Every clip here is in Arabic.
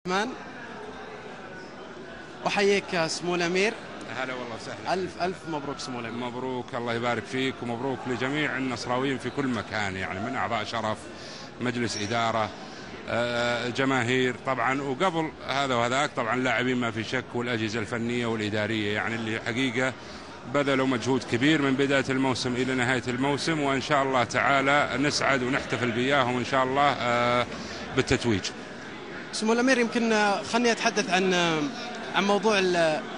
الرحمن، أحييك سمو الأمير. هلا والله وسهلا. ألف مبروك سمو الأمير. مبروك، الله يبارك فيك، ومبروك لجميع النصراويين في كل مكان، يعني من أعضاء شرف، مجلس إدارة، جماهير طبعا، وقبل هذا وهذاك طبعا لاعبين ما في شك، والأجهزة الفنية والإدارية، يعني اللي حقيقة بذلوا مجهود كبير من بداية الموسم إلى نهاية الموسم، وإن شاء الله تعالى نسعد ونحتفل بياهم إن شاء الله بالتتويج. سمو الأمير، يمكن خلني أتحدث عن موضوع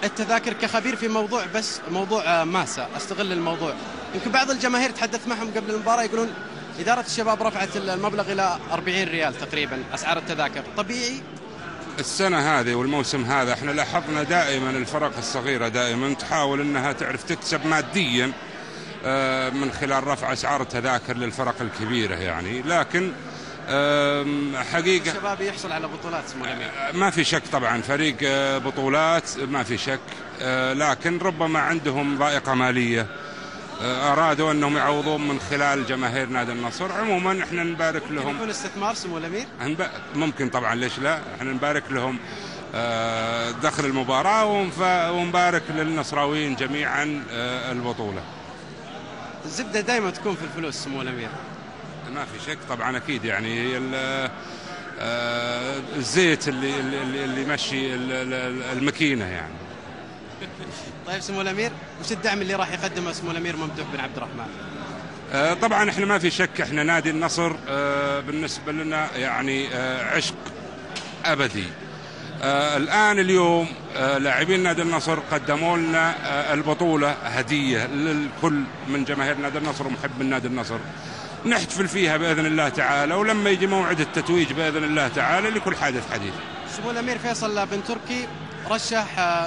التذاكر كخبير في موضوع، بس موضوع ماسة أستغل الموضوع. يمكن بعض الجماهير تحدث معهم قبل المباراة يقولون إدارة الشباب رفعت المبلغ إلى 40 ريال تقريبا أسعار التذاكر. طبيعي السنة هذه والموسم هذا احنا لاحظنا دائما الفرق الصغيرة دائما تحاول انها تعرف تكسب ماديا من خلال رفع اسعار التذاكر للفرق الكبيرة، يعني لكن حقيقة الشباب يحصل على بطولات سمو الأمير. ما في شك طبعا، فريق بطولات ما في شك، لكن ربما عندهم ضائقة مالية، أرادوا أنهم يعوضون من خلال جماهير نادي النصر. عموما احنا نبارك لهم. يكون استثمار سمو الأمير؟ ممكن طبعا، ليش لا، احنا نبارك لهم دخل المباراة، ونبارك للنصراويين جميعا البطولة. الزبدة دائما تكون في الفلوس سمو الأمير. ما في شك طبعا، أكيد يعني الزيت اللي يمشي الماكينة يعني. طيب سمو الأمير، وش الدعم اللي راح يقدمه سمو الأمير ممدوح بن عبد الرحمن؟ طبعا احنا ما في شك، احنا نادي النصر بالنسبة لنا يعني عشق أبدي. الآن اليوم لاعبين نادي النصر قدموا لنا البطولة هدية للكل من جماهير نادي النصر ومحب نادي النصر، نحتفل فيها بإذن الله تعالى، ولما يجي موعد التتويج بإذن الله تعالى لكل حادث حديث. سمو الأمير فيصل بن تركي رشح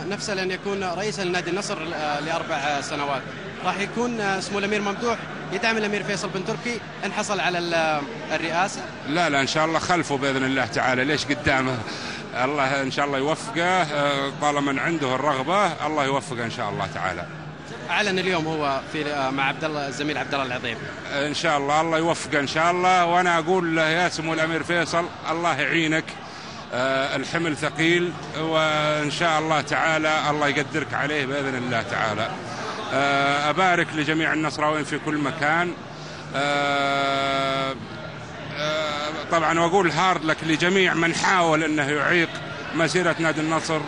نفسه لأن يكون رئيسا لنادي النصر ل4 سنوات، راح يكون سمو الأمير ممدوح يدعم الأمير فيصل بن تركي إن حصل على الرئاسة؟ لا إن شاء الله خلفه بإذن الله تعالى، ليش قدامه؟ الله إن شاء الله يوفقه، طالما عنده الرغبة الله يوفقه إن شاء الله تعالى. أعلن اليوم هو في مع عبد الله الزميل عبد الله العظيم. إن شاء الله يوفقه إن شاء الله، وأنا أقول له يا سمو الأمير فيصل الله يعينك، الحمل ثقيل، وإن شاء الله تعالى الله يقدرك عليه بإذن الله تعالى. أبارك لجميع النصراويين في كل مكان، طبعا وأقول هارد لك لجميع من حاول أنه يعيق مسيرة نادي النصر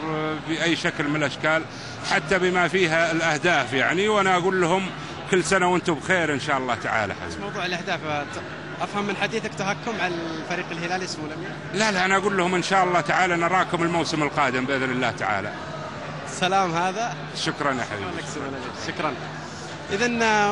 بأي شكل من الأشكال، حتى بما فيها الأهداف يعني، وأنا أقول لهم كل سنة وأنتم بخير إن شاء الله تعالى. موضوع الأهداف أفهم من حديثك تهكم على الفريق الهلالي سمو الأمير؟ لا أنا أقول لهم إن شاء الله تعالى نراكم الموسم القادم بإذن الله تعالى. سلام هذا. شكرا يا حبيبي. شكرا. إذن